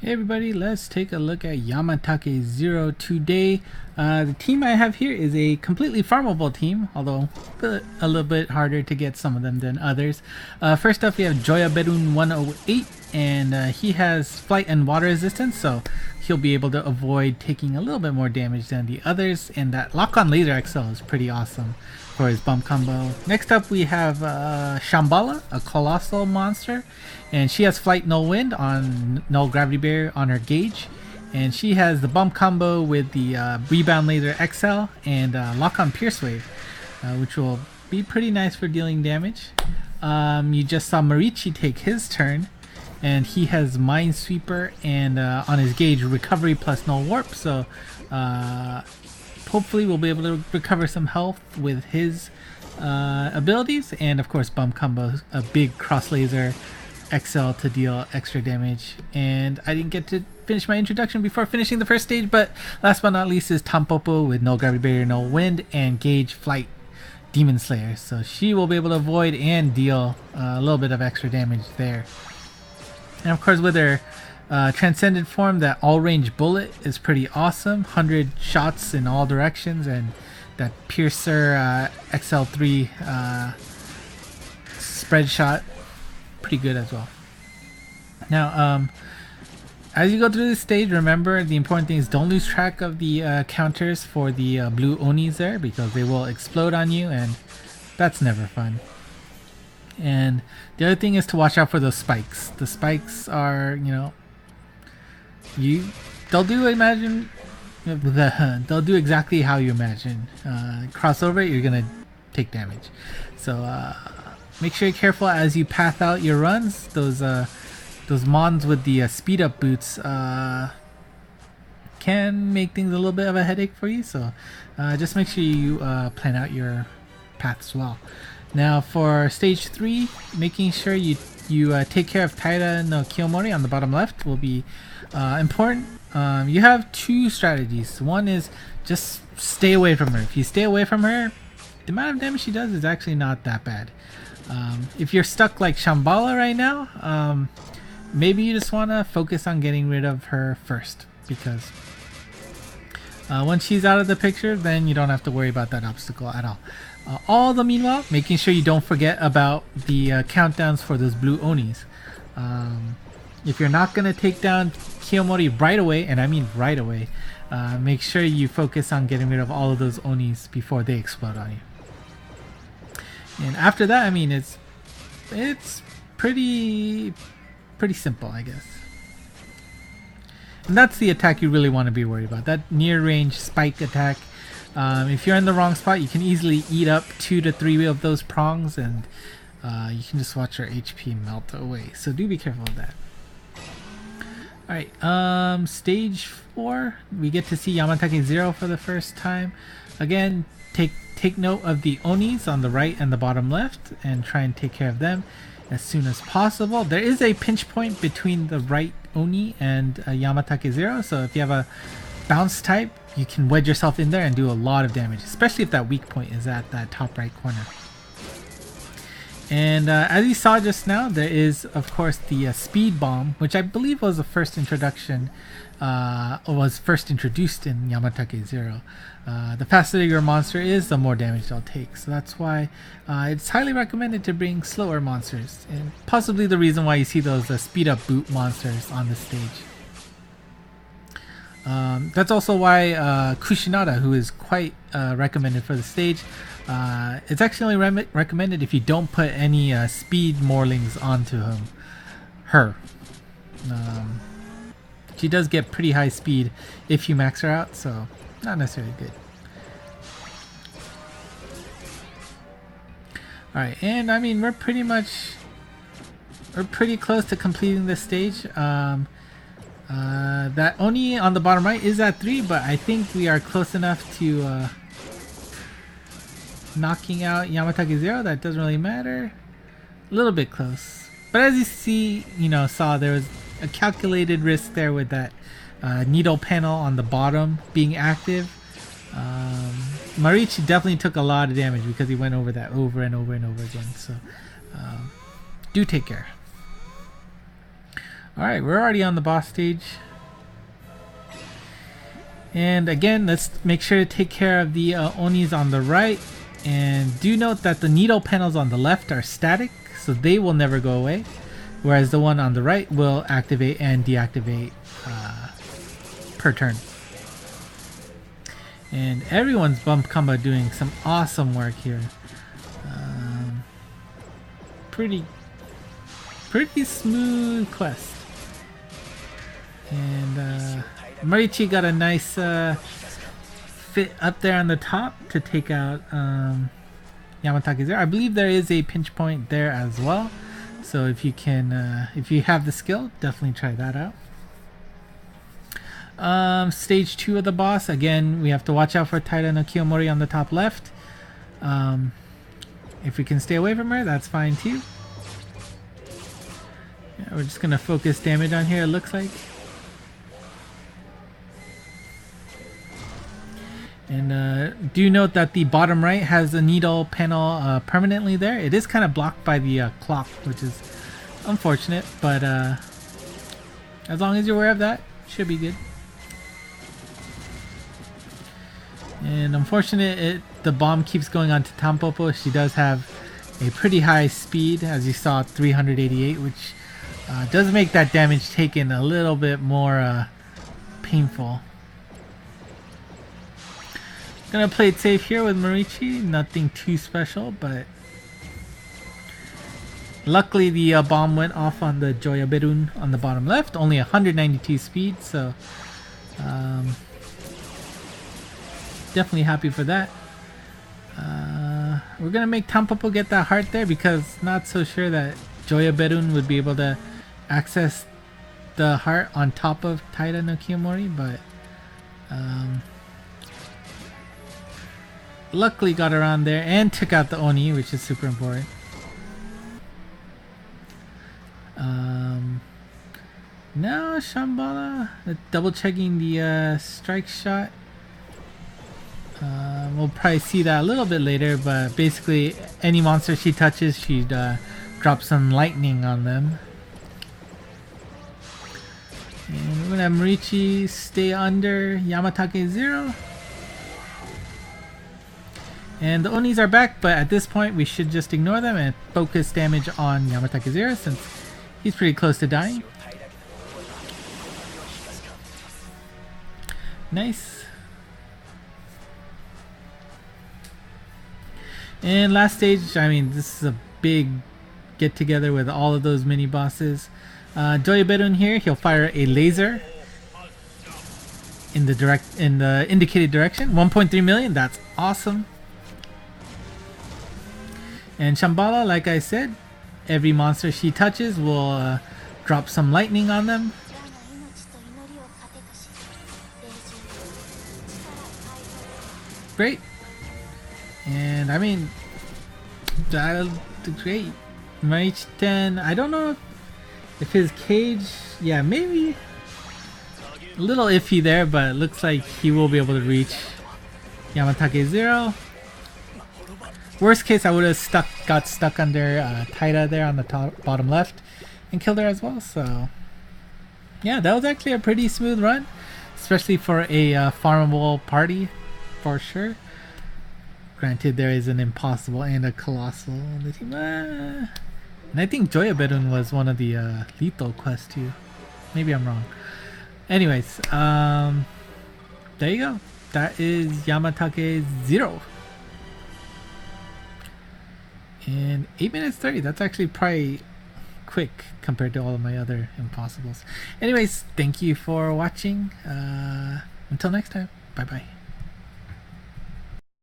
Hey everybody, let's take a look at Yamatake Zero today. The team I have here is a completely farmable team, although a little bit harder to get some of them than others. First up we have Joya 108, and he has flight and water resistance, so he'll be able to avoid taking a little bit more damage than the others, and that lock-on laser XL is pretty awesome for his bump combo. Next up we have Shambhala, a colossal monster, and she has flight no wind on null gravity barrier on her gauge, and she has the bump combo with the rebound laser XL and lock on pierce wave, which will be pretty nice for dealing damage. You just saw Marici take his turn, and he has minesweeper and on his gauge recovery plus no warp, so hopefully we'll be able to recover some health with his abilities, and of course bump combo, a big cross laser XL to deal extra damage. And I didn't get to finish my introduction before finishing the first stage, but last but not least is Tanpopo with no gravity barrier, no wind, and gauge flight demon slayer, so she will be able to avoid and deal a little bit of extra damage there. And of course with her transcended form, that all range bullet is pretty awesome, 100 shots in all directions, and that piercer XL3 spread shot, pretty good as well. Now as you go through this stage, remember the important thing is don't lose track of the counters for the blue onis there, because they will explode on you, and that's never fun. And the other thing is to watch out for those spikes. The spikes are, they'll do exactly how you imagine. Cross over it, you're gonna take damage. So make sure you're careful as you path out your runs. Those mons with the speed up boots can make things a little bit of a headache for you. So just make sure you plan out your paths well. Now for stage 3, making sure you take care of Taira no Kiyomori on the bottom left will be important. You have two strategies. One is just stay away from her. If you stay away from her, the amount of damage she does is actually not that bad. If you're stuck like Shambhala right now, maybe you just want to focus on getting rid of her first, because once she's out of the picture, then you don't have to worry about that obstacle at all. All the meanwhile, making sure you don't forget about the countdowns for those blue onis. If you're not going to take down Kiyomori right away, and I mean right away, make sure you focus on getting rid of all of those onis before they explode on you. And after that, I mean, it's pretty simple, I guess. And that's the attack you really want to be worried about, that near range spike attack. If you're in the wrong spot, you can easily eat up 2 to 3 of those prongs, and you can just watch your HP melt away. So do be careful of that. Alright, stage 4, we get to see Yamatake Zero for the first time. Again, take note of the onis on the right and the bottom left, and try and take care of them as soon as possible. There is a pinch point between the right oni and Yamatake Zero, so if you have a bounce type, you can wedge yourself in there and do a lot of damage, especially if that weak point is at that top right corner. And as you saw just now, there is of course the speed bomb, which I believe was the first introduction, was first introduced in Yamatake Zero. The faster your monster is, the more damage they'll take, so that's why it's highly recommended to bring slower monsters, and possibly the reason why you see those speed up boot monsters on the stage. That's also why Kushinada, who is quite recommended for the stage, it's actually recommended if you don't put any speed morlings onto her. She does get pretty high speed if you max her out, so not necessarily good. Alright, and I mean we're pretty close to completing this stage. That Oni on the bottom right is at 3, but I think we are close enough to knocking out Yamatake Zero. That doesn't really matter. A little bit close. But as you see, saw there was a calculated risk there with that needle panel on the bottom being active. Marici definitely took a lot of damage because he went over that over and over and over again. So do take care. Alright, we're already on the boss stage. And again, let's make sure to take care of the Onis on the right. And do note that the needle panels on the left are static, so they will never go away. Whereas the one on the right will activate and deactivate per turn. And everyone's bump combo doing some awesome work here. Pretty smooth quest. And Marici got a nice fit up there on the top to take out Yamatake Zero. I believe there is a pinch point there as well. So if you can, if you have the skill, definitely try that out. Stage 2 of the boss. Again, we have to watch out for Taira no Kiyomori on the top left. If we can stay away from her, that's fine too. Yeah, we're just gonna focus damage on here, it looks like. And do note that the bottom right has a needle panel permanently there. It is kind of blocked by the clock, which is unfortunate, but as long as you're aware of that, should be good. And unfortunate, the bomb keeps going on to Tanpopo. She does have a pretty high speed, as you saw, 388, which does make that damage taken a little bit more painful. Gonna play it safe here with Marici, nothing too special, but luckily the bomb went off on the Joya Berun on the bottom left, only 192 speed, so definitely happy for that. We're gonna make Tanpopo get that heart there because not so sure that Joya Berun would be able to access the heart on top of Taira no Kiyomori, but luckily got around there and took out the Oni, which is super important. Now Shambhala, double checking the strike shot. We'll probably see that a little bit later, but basically any monster she touches, she'd drop some lightning on them. And we're gonna have Marici stay under Yamatake Zero. And the Onis are back, but at this point we should just ignore them and focus damage on Yamatake Zero since he's pretty close to dying. Nice. And last stage, I mean, this is a big get together with all of those mini bosses. Joya Berun here, he'll fire a laser in the indicated direction. 1.3 million, that's awesome. And Shambhala, like I said, every monster she touches will drop some lightning on them. Great. And I mean, that's great. Marici 10, I don't know if his cage, yeah, maybe a little iffy there, but it looks like he will be able to reach Yamatake Zero. Worst case, I would have got stuck under Taira there on the bottom left and killed her as well. So yeah, that was actually a pretty smooth run, especially for a farmable party, for sure. Granted, there is an impossible and a colossal on the team. And I think Joya Berun was one of the lethal quests too. Maybe I'm wrong. Anyways, there you go. That is Yamatake Zero. And 8 minutes 30. That's actually probably quick compared to all of my other impossibles. Anyways, thank you for watching. Until next time. Bye bye.